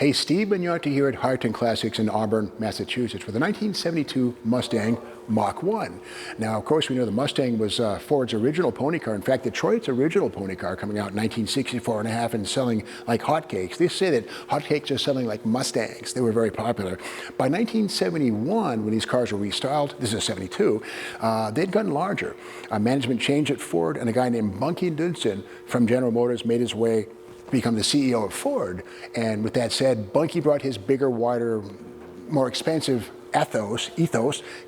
Hey, Steve Magnante here at high-octane Classics in Auburn, Massachusetts with a 1972 Mustang Mach 1. Now, of course, we know the Mustang was Ford's original pony car. In fact, Detroit's original pony car coming out in 1964 and a half and selling like hotcakes. They say that hotcakes are selling like Mustangs. They were very popular. By 1971, when these cars were restyled, this is 72, they'd gotten larger. Management changed at Ford, and a guy named Bunky Knudsen from General Motors made his way to become the CEO of Ford. And with that said, Bunky brought his bigger, wider, more expensive ethos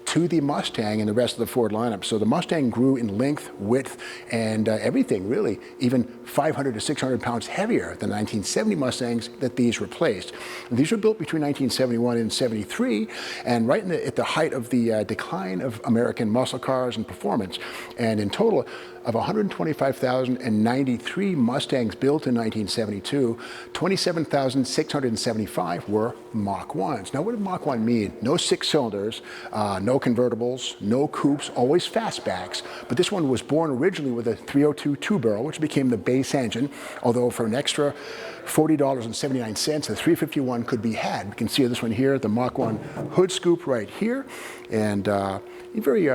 to the Mustang and the rest of the Ford lineup. So the Mustang grew in length, width, and everything really, even 500 to 600 pounds heavier than the 1970 Mustangs that these replaced. And these were built between 1971 and 73, and right at the height of the decline of American muscle cars and performance. And in total, of 125,093 Mustangs built in 1972, 27,675 were Mach 1s. Now, what did Mach 1 mean? No 6 cylinders, no convertibles, no coupes, always fastbacks. But this one was born originally with a 302 two-barrel, which became the base engine, although for an extra $40.79, the 351 could be had. You can see this one here, the Mach 1 hood scoop right here, and very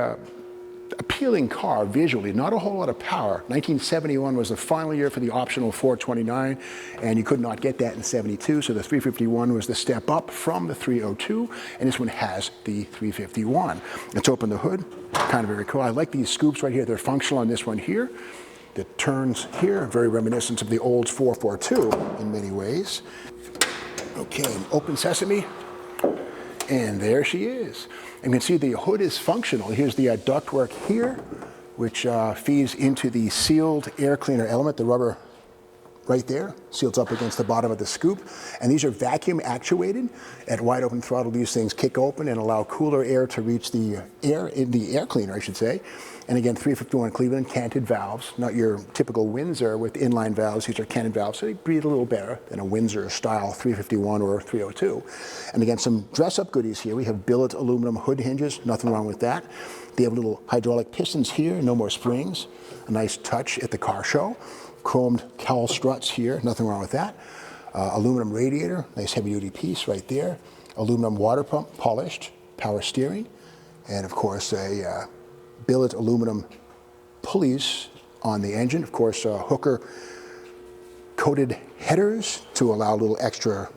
appealing car visually, not a whole lot of power. 1971 was the final year for the optional 429, and you could not get that in 72, so the 351 was the step up from the 302, and this one has the 351. Let's open the hood, kind of very cool. I like these scoops right here. They're functional on this one here. The turns here, very reminiscent of the old 442 in many ways. Okay, open sesame. And there she is. And you can see the hood is functional. Here's the ductwork here, which feeds into the sealed air cleaner element, the rubber right there, seals up against the bottom of the scoop. And these are vacuum actuated. At wide open throttle, these things kick open and allow cooler air to reach the air, in the air cleaner, I should say. And again, 351 Cleveland, canted valves, not your typical Windsor with inline valves. These are canted valves, so they breathe a little better than a Windsor style 351 or 302. And again, some dress-up goodies here. We have billet aluminum hood hinges, nothing wrong with that. They have little hydraulic pistons here, no more springs. A nice touch at the car show. Chromed cowl struts here, nothing wrong with that. Aluminum radiator, nice heavy-duty piece right there. Aluminum water pump, polished, power steering, and of course a billet aluminum pulleys on the engine. Of course, hooker coated headers to allow a little extra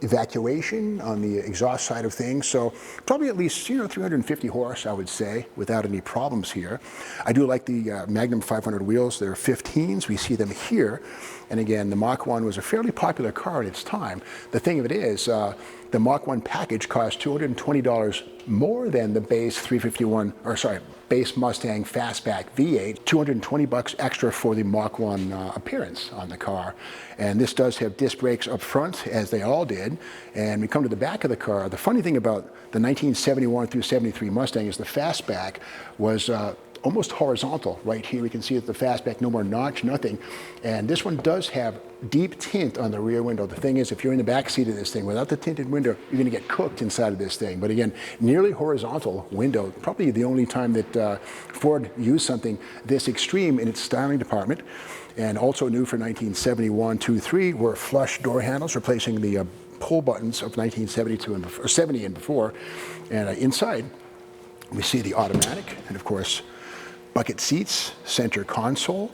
evacuation on the exhaust side of things. So probably at least 350 horse, I would say, without any problems here. I do like the Magnum 500 wheels. They're 15s. We see them here. And again, the Mach 1 was a fairly popular car at its time. The thing of it is, the Mach 1 package cost $220 more than the base 351, or sorry, base Mustang Fastback V8, $220 extra for the Mach 1 appearance on the car. And this does have disc brakes up front, as they all did. And we come to the back of the car. The funny thing about the 1971 through 73 Mustang is the Fastback was almost horizontal. Right here we can see that the Fastback, no more notch, nothing. And this one does have deep tint on the rear window. The thing is, if you're in the back seat of this thing without the tinted window, you're going to get cooked inside of this thing. But again, nearly horizontal window, probably the only time that Ford used something this extreme in its styling department. And also new for 1971, 2, 3 were flush door handles, replacing the pull buttons of 1972 and before, or 70 and before. And inside, we see the automatic, and of course, bucket seats, center console.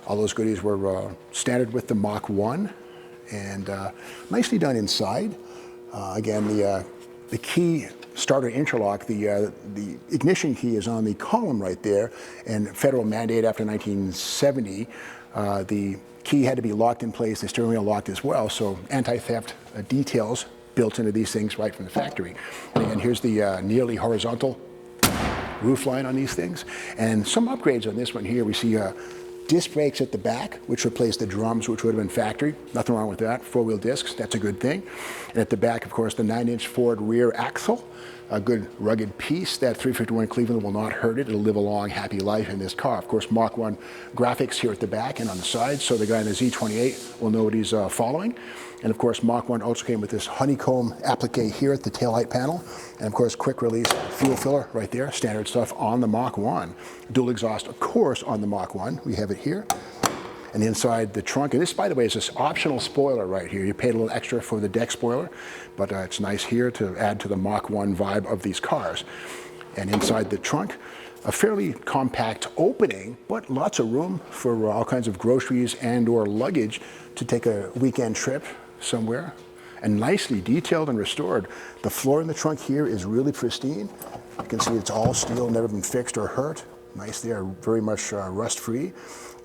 All those goodies were standard with the Mach 1, and nicely done inside. Again, the key starter interlock, the ignition key is on the column right there, and federal mandate after 1970, the key had to be locked in place, the steering wheel locked as well, so anti-theft details built into these things right from the factory. And again, here's the nearly horizontal roof line on these things. And some upgrades on this one here. We see disc brakes at the back, which replaced the drums, which would have been factory. Nothing wrong with that. 4-wheel discs, that's a good thing. And at the back, of course, the 9-inch Ford rear axle. A good rugged piece. That 351 Cleveland will not hurt it. It'll live a long, happy life in this car. Of course, Mach 1 graphics here at the back and on the side, so the guy in the Z28 will know what he's following. And of course, Mach 1 also came with this honeycomb applique here at the taillight panel. And of course, quick release fuel filler right there, standard stuff on the Mach 1. Dual exhaust, of course, on the Mach 1. We have it here. And inside the trunk, and this, by the way, is this optional spoiler right here. You paid a little extra for the deck spoiler, but it's nice here to add to the Mach 1 vibe of these cars. And inside the trunk, a fairly compact opening, but lots of room for all kinds of groceries and or luggage to take a weekend trip somewhere. And nicely detailed and restored. The floor in the trunk here is really pristine. You can see it's all steel, never been fixed or hurt. Nice there, very much rust-free.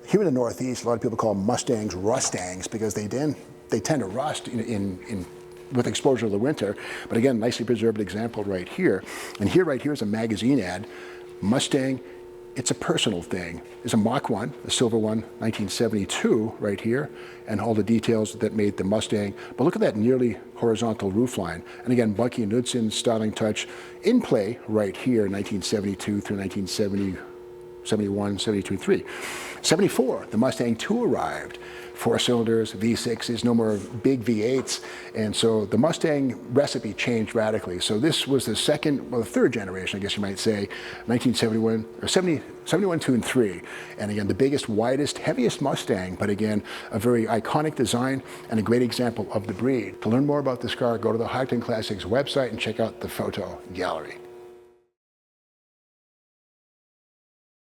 Here in the Northeast, a lot of people call Mustangs Rustangs because they tend to rust with exposure to the winter. But again, nicely preserved example right here. And here, right here is a magazine ad. Mustang, it's a personal thing. It's a Mach 1, the silver one, 1972 right here, and all the details that made the Mustang. But look at that nearly horizontal roofline. And again, Bucky and Knudsen's styling touch in play right here, 1972 through 1971, 72, 3. 74, the Mustang 2 arrived. 4 cylinders, V6s, no more big V8s. And so the Mustang recipe changed radically. So this was the third generation, I guess you might say, 1971, or 71, 2, and 3. And again, the biggest, widest, heaviest Mustang, but again, a very iconic design and a great example of the breed. To learn more about this car, go to the High-Octane Classics website and check out the photo gallery.